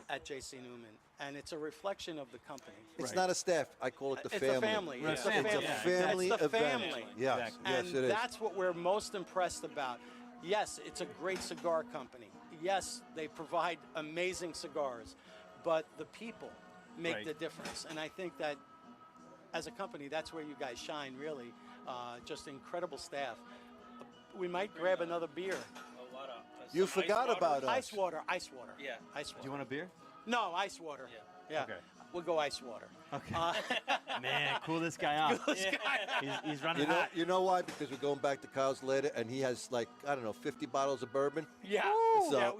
at J.C. Newman, and it's a reflection of the company. It's not a staff. I call it the It's family. a family. Right. It's a It's a family. family It's the event. family. Yes, Exactly. yes, And it is. that's what we're most impressed about. Yes, it's a great cigar company. Yes, they provide amazing cigars, but the people make Right. the difference. And I think that as a company, that's where you guys shine, really. Just incredible staff. We might grab another beer. A lot of. You some ice forgot water. about us. Ice water. Yeah. Ice water. Do you want a beer? No, ice water. Yeah. Okay. We'll go ice water. Okay. Man, cool this guy out. He's running hot. You know why? Because we're going back to Kyle's later, and he has 50 bottles of bourbon. Yeah. So- Yeah,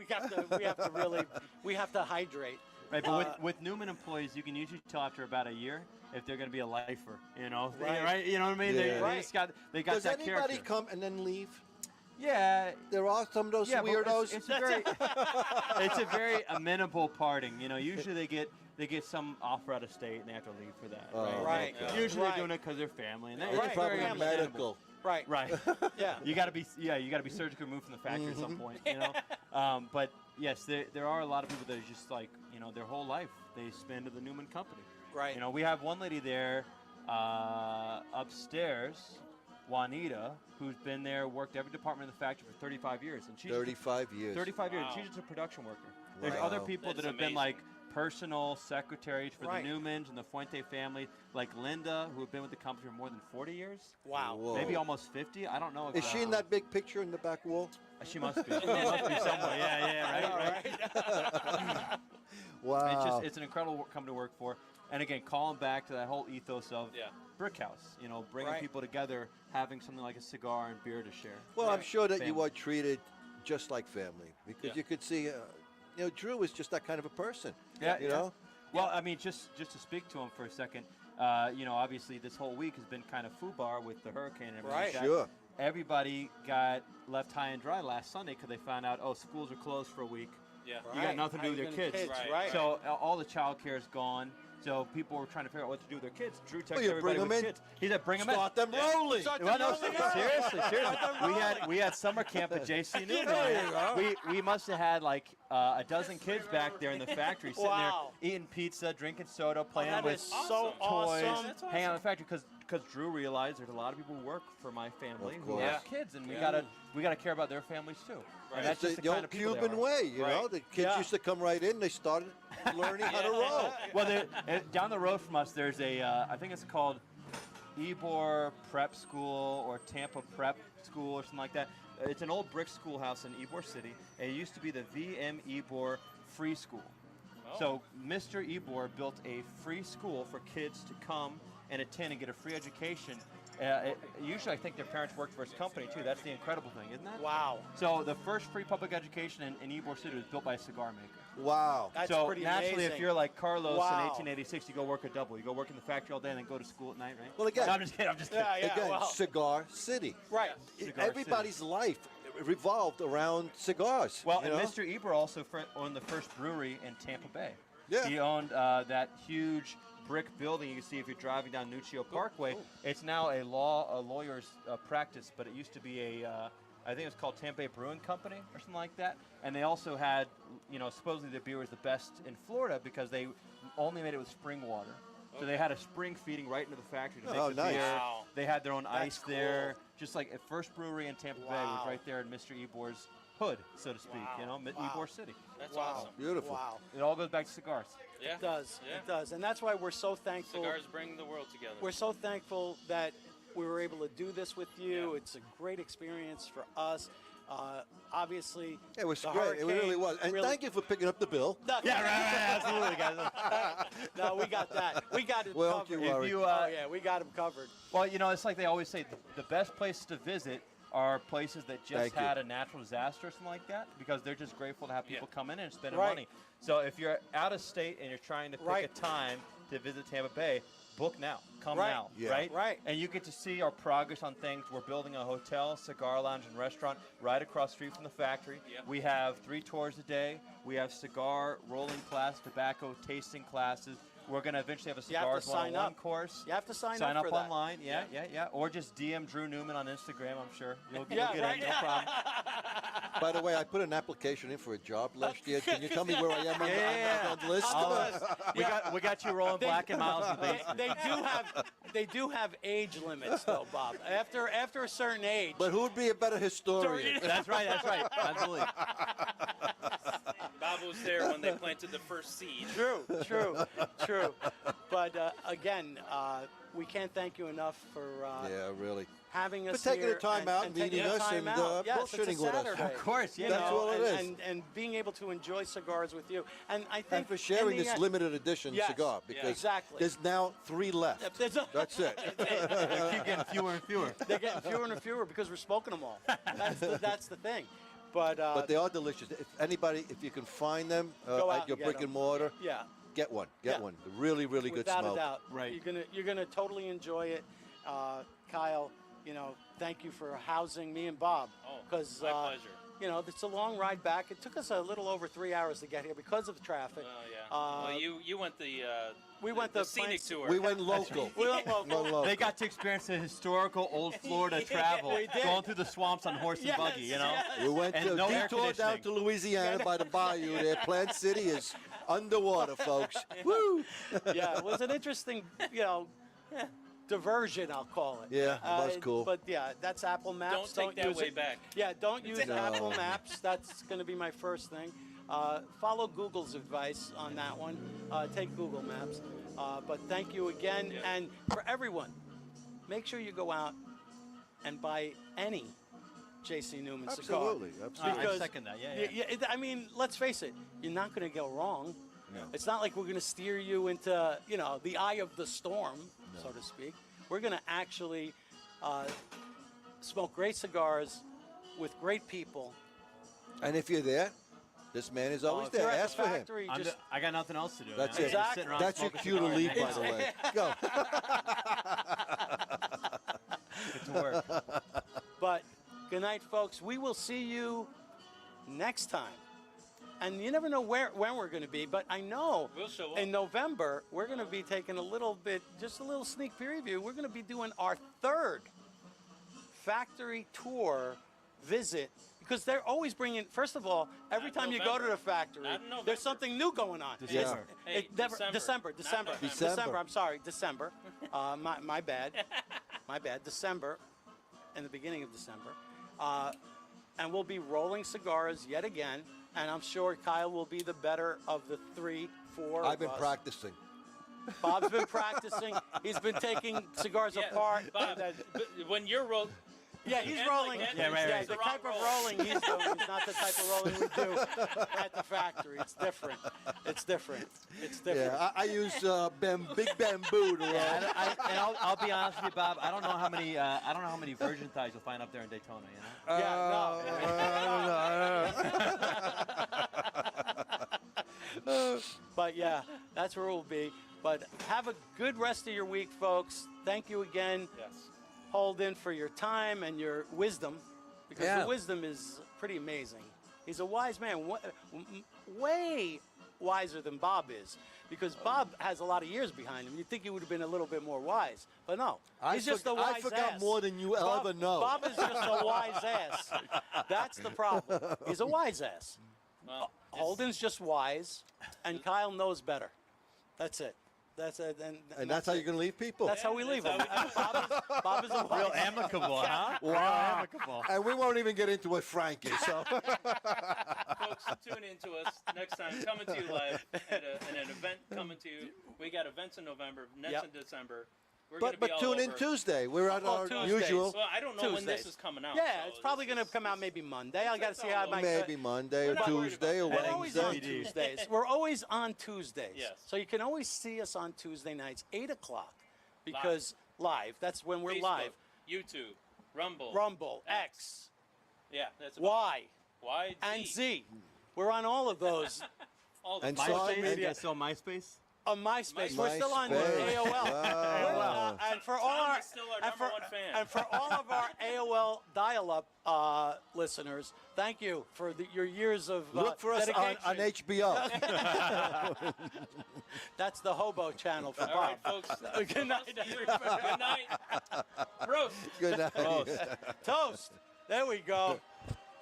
we have to hydrate. Right, but with Newman employees, you can usually tell after about a year if they're going to be a lifer. Right. You know what I mean? Yeah. They Right. just got Does that anybody character. come and then leave? Yeah. There are some of those Yeah, but weirdos. it's a very, it's a very amenable parting. Usually they get some offer out of state and they have to leave for that. Oh, Right. Usually Right. they're doing it because they're family. And It's Right. probably Very medical. Right. Right. Yeah. You got to be surgically removed from the factory at some point. But yes, there are a lot of people that are just like their whole life they spend at the Newman company. Right. We have one lady there upstairs, Juanita, who's been there, worked every department in the factory for 35 years, and she's 35 years. 35 years. Wow. She's just a production worker. There's Wow. other people That's that have been amazing. like personal secretaries for Right. the Newmans and the Fuente family, like Linda, who have been with the company for more than 40 years. Wow. Whoa. Maybe almost 50. I don't know. Is she in that big picture in the back wall? She must be. She must be somewhere. Yeah, right. Wow. It's an incredible company to work for. And again, calling back to that whole ethos of Yeah. Brickhouse, bringing Right. people together, having something like a cigar and beer to share. Well, I'm sure that you Family. are treated just like family because Yeah. you could see, Drew is just that kind of a person. Yeah, You yeah. know? Well, I mean, just to speak to him for a second, obviously this whole week has been kind of foobar with the hurricane and everything Right. like that. Sure. Everybody got left high and dry last Sunday because they found out, schools are closed for a week. Yeah. You got nothing to do with your kids. Right. So all the child care is gone. So people were trying to figure out what to do with their kids. Drew texted Well, you everybody bring 'em with in. kids. He said, "Bring them Start them rolling. Start Well, no, them rolling. seriously. We had summer camp at JC Newman. There you go. We must have had like a dozen kids back there in the factory sitting Wow. there eating pizza, drinking soda, playing that with is so toys, awesome. That's hanging out in awesome. the factory because Drew realized there's a lot of people who work for my family Of who course. have kids, and we gotta care about their families too. Right. And that's It's just the kind old of people they Cuban are. way, you know. Right. The kids Yeah. used to come right in. They started learning how to roll. Well, down the road from us, there's a I think it's called Ybor Prep School or Tampa Prep School or something like that. It's an old brick schoolhouse in Ybor City. And it used to be the VM Ybor Free School. Oh. So Mr. Ybor built a free school for kids to come and attend and get a free education. Usually, I think their parents worked for his company too. That's the incredible thing, isn't that? Wow. So the first free public education in Ybor City was built by a cigar maker. Wow. That's so pretty naturally, amazing. if you're like Carlos Wow. in 1886, you go work a double. You go work in the factory all day and then go to school at night, right? Well, again- No, I'm just kidding. I'm just kidding. Yeah, Again, well, Cigar City. right. Cigar Everybody's life revolved around cigars. Well, you and know? Mr. Eber also owned the first brewery in Tampa Bay. Yeah. He owned that huge brick building you can see if you're driving down Nuccio Parkway. It's now a lawyer's practice, but it used to be I think it was called Tampa Bay Brewing Company or something like that. And they also had, supposedly the beer was the best in Florida because they only made it with spring water. So they had a spring feeding right into the factory to make Oh, the nice. beer. Wow. They had their own ice cool. there. Just like the first brewery in Tampa Bay was Wow. right there in Mr. Ebor's hood, so to speak, Wow. Ybor City. That's Wow. awesome. Beautiful. Wow. It all goes back to cigars. Yeah. It does. Yeah. It does. And that's why we're so thankful. Cigars bring the world together. We're so thankful that we were able to do this with you. Yeah. It's a great experience for us. Obviously, It was the great. It really hurricane was. And really- thank you for picking up the bill. No, Absolutely, guys. no, we got that. We got it Well, covered. don't you worry. Oh yeah, we got them covered. Well, it's like they always say, the best places to visit are places that just Thank you. had a natural disaster or something like that, because they're just grateful to have people come in and spend Right. money. So if you're out of state and you're trying to pick Right. a time to visit Tampa Bay, book now. Come Right. now, Yeah. right? Right. And you get to see our progress on things. We're building a hotel, cigar lounge, and restaurant right across the street from the factory. Yep. We have 3 tours a day. We have cigar rolling class, tobacco tasting classes. We're going to eventually have a You have to cigars sign 101 up. course. You have to sign Sign up up for that. online, yeah. Or just DM Drew Newman on Instagram, I'm sure. You'll Yeah, get right. in, no problem. By the way, I put an application in for a job last year. Can you tell me where I am on, Yeah. on the list? We got you rolling black and miles in the basement. They do have age limits though, Bob. After a certain age. But who would be a better historian? That's right. Absolutely. Bob was there when they planted the first seed. True. But again, we can't thank you enough for Yeah, really. having us For taking here the time out and taking meeting the us time and, out. Yes, it's a bullshitting with us. Saturday, Of course, yeah. you That's know, all it and, is. and being able to enjoy cigars with you. And I think And for sharing in the this end- limited edition Yes, cigar, yeah, because exactly. there's now 3 left. There's a- That's it. They keep getting fewer and fewer. They're getting fewer and fewer because we're smoking them all. That's the thing. But But they are delicious. If you can find them Go out at your and get brick them. and mortar, yeah, get one. Yeah. One. Really, really good without smoke. a doubt, Right. You're gonna totally enjoy it. Kyle, thank you for housing me and Bob. Oh, because my pleasure. It's a long ride back. It took us a little over 3 hours to get here because of the traffic. Oh yeah. Well, you went we went the the scenic Plains- tour. We went local. We went local. No local. They got to experience the historical old Florida travel, We did. going through the swamps on horse and Yes, buggy, yes. We went And to no air detour down conditioning. to Louisiana by the bayou there. Plant City is underwater, folks. Woo! Yeah, it was an interesting, diversion, I'll call it. Yeah, it was cool. But yeah, that's Apple Maps. Don't take that use way it. back. Yeah, don't use No. Apple Maps. That's going to be my first thing. Follow Google's advice on that one. Take Google Maps. But thank you again. Yeah. And for everyone, make sure you go out and buy any J.C. Newman cigar. Absolutely. Absolutely. I Because- second that, yeah. I mean, let's face it, you're not going to go wrong. No. It's not like we're going to steer you into, the eye of the storm, so to speak. We're going to actually smoke great cigars with great people. And if you're there, this man is always If you're there. at Ask the for him. factory, I just got nothing else to do. That's I'm it. just sitting around That's your smoking cue to cigars. leave, by the way. Go. Get to work. But good night, folks. We will see you next time and you never know when we're going to be, but I know We'll show up. in November we're going to be taking just a little sneak preview. We're going to be doing our 3rd factory tour visit, because they're always bringing, first of all, every Not time you go to November. the factory, Not in November. there's something new going on. December. Hey, December. Not November. December. I'm sorry, December. My bad. My bad. December, in the beginning of December. And we'll be rolling cigars yet again, and I'm sure Kyle will be the better of the 3, 4 I've been of us. practicing. Bob's been practicing. He's been taking cigars Yeah, apart. Bob, but when you're rolled, Yeah, he's And rolling. like that, Yeah, right, right. The type of rolling he's doing is not the type of rolling we do at the factory. It's different. It's different. It's different. Yeah, I use big bamboo to roll. And I'll be honest with you, Bob. I don't know how many virgin thighs you'll find up there in Daytona. You know. But yeah, that's where we'll be. But have a good rest of your week, folks. Thank you again, yes. Holden, for your time and your wisdom, because Yeah. the wisdom is pretty amazing. He's a wise man, way wiser than Bob is, because Bob has a lot of years behind him. You'd think he would have been a little bit more wise, but no. He's just a wise I forgot ass. more than you Bob, ever know. Bob is just a wise ass. That's the problem. He's a wise ass. Well, Holden's just wise, and Kyle knows better. That's it. That's it. And that's how you're going to leave people. That's how we leave him. that's Bob is a wise. Real amicable, huh? Real amicable. And we won't even get into what Frank is. So. folks, tune in to us next time. Coming to you live at an event coming to you. We got events in November, next Yep. in December. We're gonna But be all tune in over. Tuesday. We're at our Tuesdays. usual. Well, I don't know when this Tuesdays. is coming out. Yeah, so it's probably this going to is- come out maybe Monday. I got to That's see how all. my Maybe Monday or We're not worried Tuesday or about that. We're always on Wednesday. Tuesdays. We're always on Tuesdays. Yes. So you can always see us on Tuesday nights, 8 o'clock, because live. That's when we're Facebook, live. YouTube, Rumble, Rumble, X, Yeah, that's about Y, Y, and Z. We're on all of those. All the And time. so- MySpace? and- You guys still MySpace? On MySpace. We're still on MySpace. AOL. Wow. And for all Tom our is still our and for, number one fan. and for all of our AOL dial-up listeners, thank you for your years of Look for us dedication. on HBO. That's the hobo channel for All Bob. right, folks. Good night, everybody. Good night. Prost. Good night. Toast. There we go.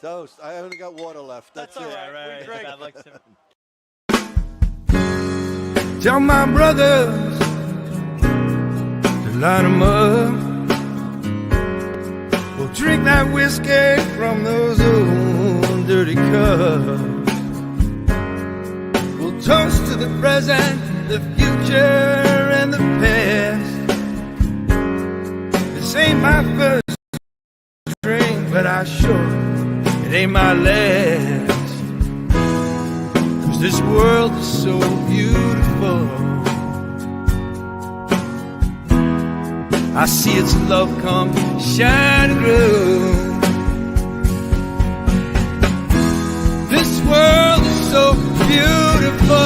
Toast. I only got water left. That's That's, all it. right. We drink. Bad luck to Tell my brothers to line them up. We'll drink that whiskey from those old dirty cups. We'll toast to the present, the future, and the past. This ain't my first drink, but I sure it ain't my last. 'Cause this world is so beautiful. I see its love come shining through. This world is so beautiful.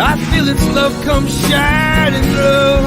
I feel its love come shining through.